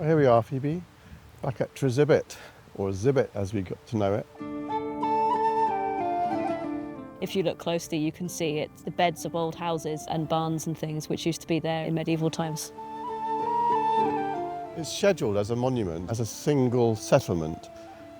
Well, here we are, Phoebe, back at Tresibbet, or Zibbet as we got to know it. If you look closely, you can see it's the beds of old houses and barns and things which used to be there in medieval times. It's scheduled as a monument, as a single settlement,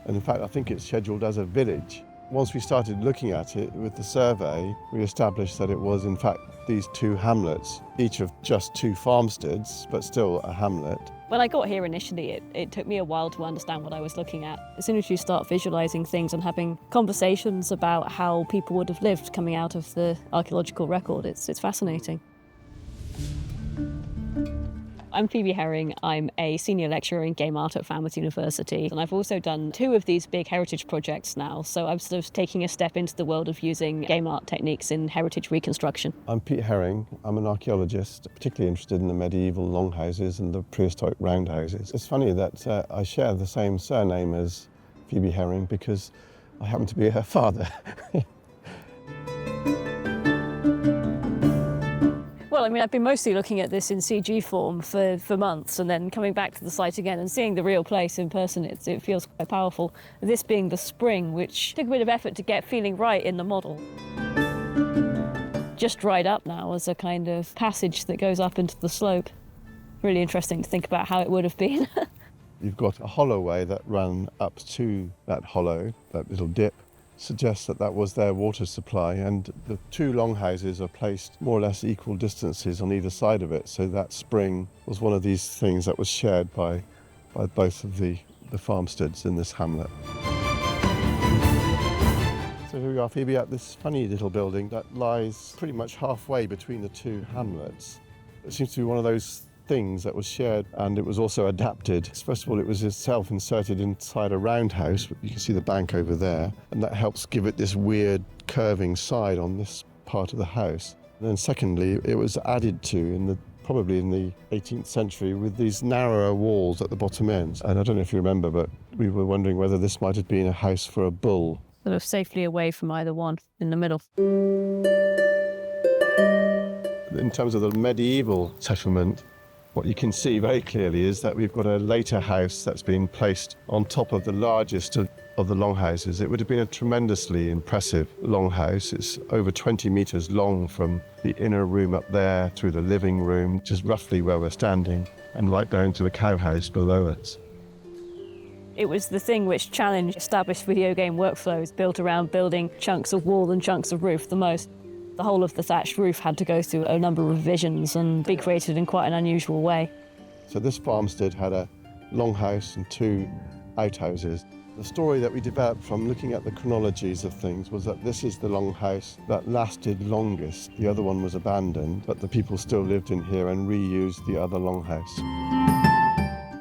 and in fact I think it's scheduled as a village. Once we started looking at it with the survey, we established that it was in fact these two hamlets, each of just two farmsteads, but still a hamlet. When I got here initially, it took me a while to understand what I was looking at. As soon as you start visualising things and having conversations about how people would have lived coming out of the archaeological record, it's fascinating. I'm Phoebe Herring. I'm a senior lecturer in game art at Falmouth University, and I've also done 2 of these big heritage projects now, so I'm sort of taking a step into the world of using game art techniques in heritage reconstruction. I'm Pete Herring. I'm an archaeologist, particularly interested in the medieval longhouses and the prehistoric roundhouses. It's funny that I share the same surname as Phoebe Herring because I happen to be her father. Well, I mean, I've been mostly looking at this in CG form for months, and then coming back to the site again and seeing the real place in person, it feels quite powerful. This being the spring, which took a bit of effort to get feeling right in the model. Just dried up now as a kind of passage that goes up into the slope. Really interesting to think about how it would have been. You've got a hollowway that ran up to that hollow, that little dip. Suggests that that was their water supply, and the 2 longhouses are placed more or less equal distances on either side of it, so that spring was one of these things that was shared by both of the farmsteads in this hamlet. So here we are, Phoebe, at this funny little building that lies pretty much halfway between the 2 hamlets. It seems to be one of those things that was shared, and it was also adapted. First of all, it was itself inserted inside a roundhouse. You can see the bank over there, and that helps give it this weird curving side on this part of the house. And then secondly, it was added to probably in the 18th century with these narrower walls at the bottom ends. And I don't know if you remember, but we were wondering whether this might have been a house for a bull. Sort of safely away from either one in the middle. In terms of the medieval settlement, what you can see very clearly is that we've got a later house that's been placed on top of the largest of the longhouses. It would have been a tremendously impressive longhouse. It's over 20 metres long from the inner room up there through the living room, just roughly where we're standing, and right down to the cowhouse below us. It was the thing which challenged established video game workflows built around building chunks of wall and chunks of roof the most. The whole of the thatched roof had to go through a number of revisions and be created in quite an unusual way. So this farmstead had a longhouse and 2 outhouses. The story that we developed from looking at the chronologies of things was that this is the longhouse that lasted longest. The other one was abandoned, but the people still lived in here and reused the other longhouse.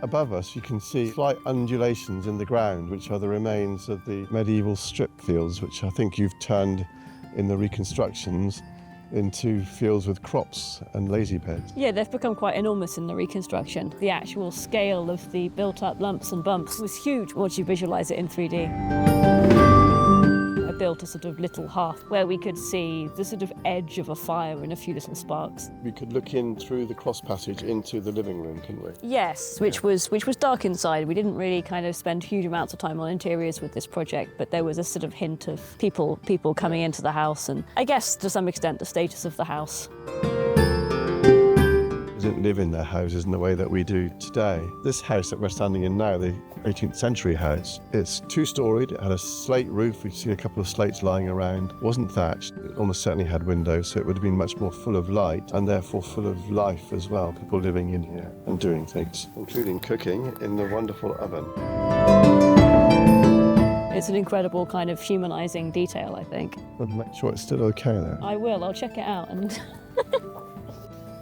Above us you can see slight undulations in the ground, which are the remains of the medieval strip fields, which I think you've turned in the reconstructions into fields with crops and lazy beds. Yeah, they've become quite enormous in the reconstruction. The actual scale of the built-up lumps and bumps was huge once you visualise it in 3D. I built a sort of little hearth where we could see the sort of edge of a fire and a few little sparks. We could look in through the cross passage into the living room, couldn't we? Yes, which was dark inside. We didn't really kind of spend huge amounts of time on interiors with this project, but there was a sort of hint of people coming into the house, and I guess to some extent the status of the house. They didn't live in their houses in the way that we do today. This house that we're standing in now, the 18th century house, it's 2-storied, it had a slate roof, we see a couple of slates lying around. It wasn't thatched, it almost certainly had windows, so it would have been much more full of light and therefore full of life as well. People living in here and doing things, including cooking in the wonderful oven. It's an incredible kind of humanising detail, I think. But make sure it's still okay there. I will, I'll check it out and...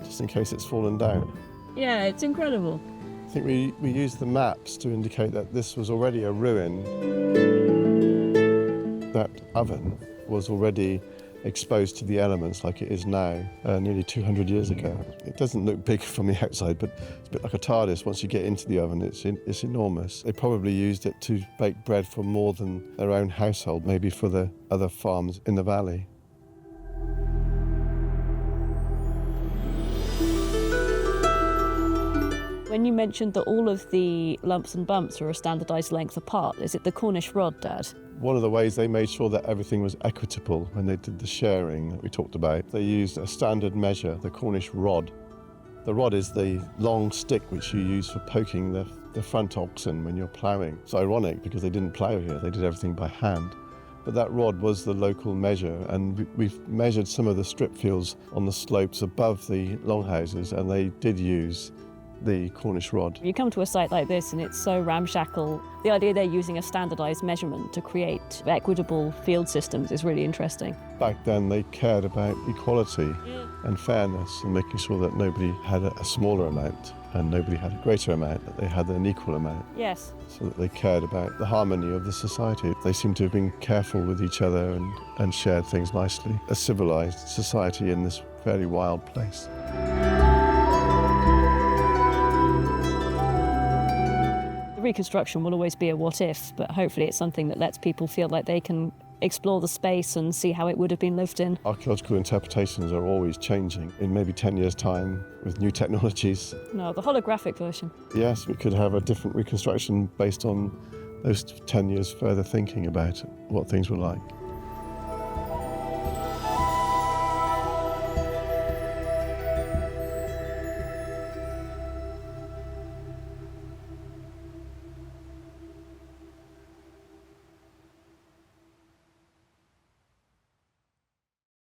Just in case it's fallen down. Yeah, it's incredible. I think we used the maps to indicate that this was already a ruin. That oven was already exposed to the elements like it is now, nearly 200 years ago. It doesn't look big from the outside, but it's a bit like a TARDIS. Once you get into the oven, it's enormous. They probably used it to bake bread for more than their own household, maybe for the other farms in the valley. When When you mentioned that all of the lumps and bumps are a standardised length apart, is it the Cornish rod, Dad? One of the ways they made sure that everything was equitable when they did the sharing that we talked about, they used a standard measure, the Cornish rod. The rod is the long stick which you use for poking the front oxen when you're ploughing. It's ironic because they didn't plough here, they did everything by hand. But that rod was the local measure, and we've measured some of the strip fields on the slopes above the longhouses, and they did use the Cornish rod. You come to a site like this and it's so ramshackle. The idea they're using a standardised measurement to create equitable field systems is really interesting. Back then they cared about equality and fairness and making sure that nobody had a smaller amount and nobody had a greater amount, that they had an equal amount. Yes. So that they cared about the harmony of the society. They seem to have been careful with each other and shared things nicely. A civilised society in this very wild place. Reconstruction will always be a what if, but hopefully it's something that lets people feel like they can explore the space and see how it would have been lived in. Archaeological interpretations are always changing. In maybe 10 years' time, with new technologies. No, the holographic version. Yes, we could have a different reconstruction based on those 10 years further thinking about what things were like.